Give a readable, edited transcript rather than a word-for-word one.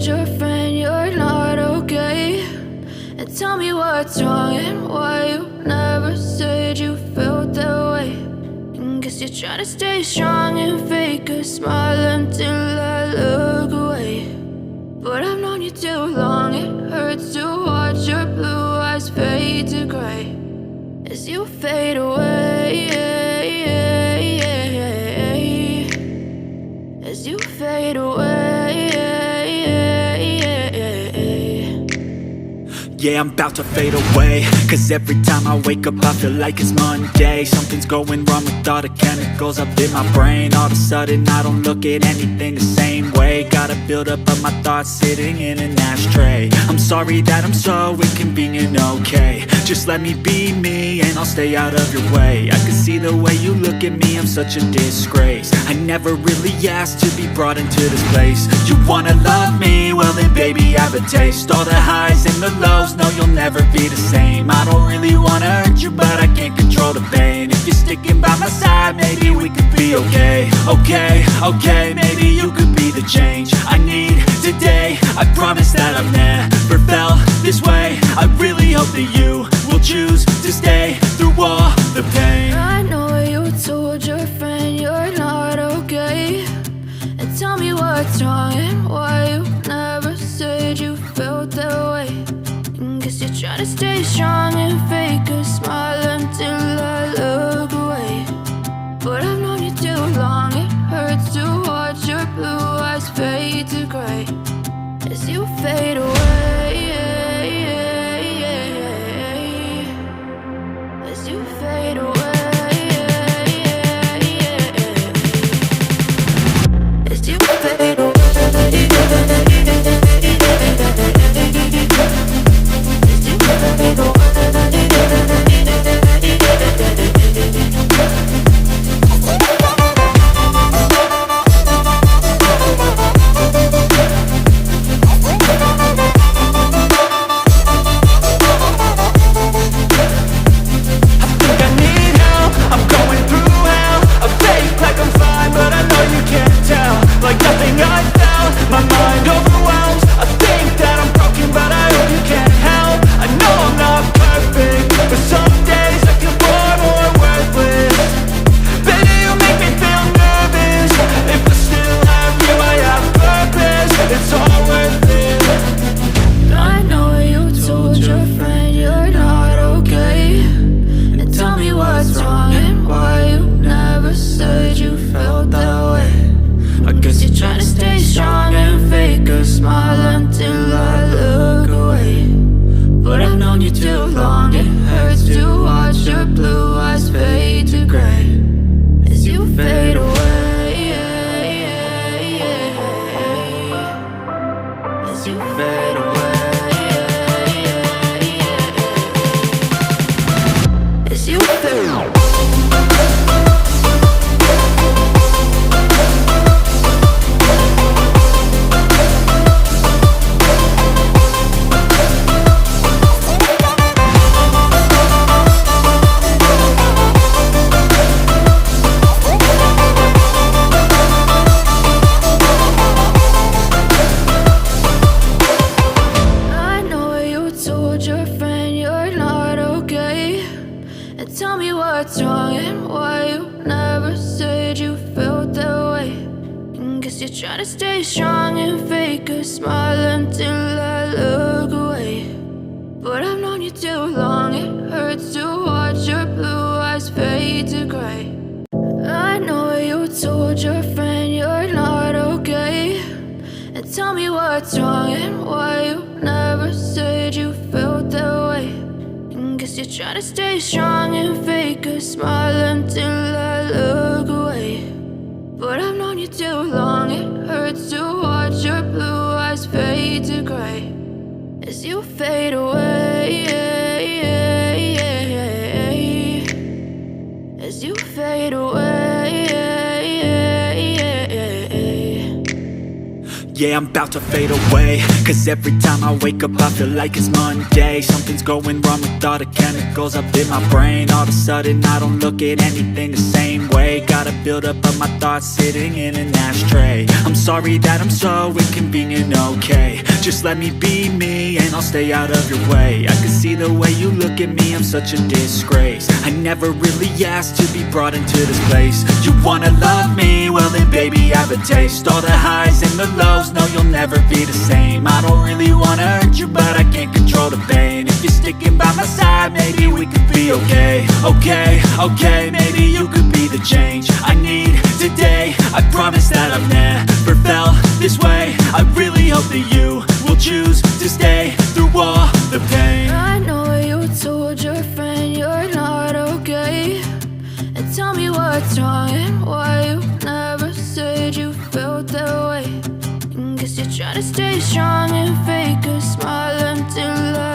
told your friend you're not okay? And tell me what's wrong and why you never said you felt that way. And guess you're trying to stay strong and fake a smile until I look away. But I've known you too long, it hurts to watch your blue eyes fade to gray as you fade away, as you fade away. Yeah, I'm about to fade away, cause every time I wake up I feel like it's Monday. Something's going wrong with all the chemicals up in my brain. All of a sudden I don't look at anything the same way. Got a buildup of my thoughts sitting in an ashtray. I'm sorry that I'm so inconvenient, okay? Just let me be me and I'll stay out of your way. I can see the way you look at me, I'm such a disgrace. I never really asked to be brought into this place. You wanna love me? Well then baby have a taste. All the highs and the lows, no, you'll never be the same. I don't really wanna hurt you, but I can't control the pain. If you're sticking by my side, maybe we could be okay. Okay, maybe you could be the change I need today. I promise that I've never felt this way. I really hope that you will choose to stay through all the pain. I know you told your friend you're not okay. And tell me what's wrong and why you never said you felt that way. Guess you're trying to stay strong and fake a smile until I look away. But I've known you too long, it hurts to watch your blue eyes fade to gray as you fade away, as you fade away, as you fade away. Yeah, I'm about to fade away, cause every time I wake up I feel like it's Monday. Something's going wrong with all the chemicals up in my brain. All of a sudden I don't look at anything the same way. Gotta build up of my thoughts sitting in an ashtray. I'm sorry that I'm so inconvenient, okay. Just let me be me and I'll stay out of your way. I can see the way you look at me, I'm such a disgrace. I never really asked to be brought into this place. You wanna love me? Well then baby I have a taste. All the highs and the lows, no you'll never be the same. I don't really wanna hurt you but I can't control the pain. If you're sticking by my side, maybe we could be okay. Okay, maybe you could be the change I need today. I promise that I've never felt this way. I really hope that you will choose to stay through all the pain. I know you told your friend you're not okay, and tell me what's wrong and why you never said you felt that way. And guess you're trying to stay strong and fake a smile until I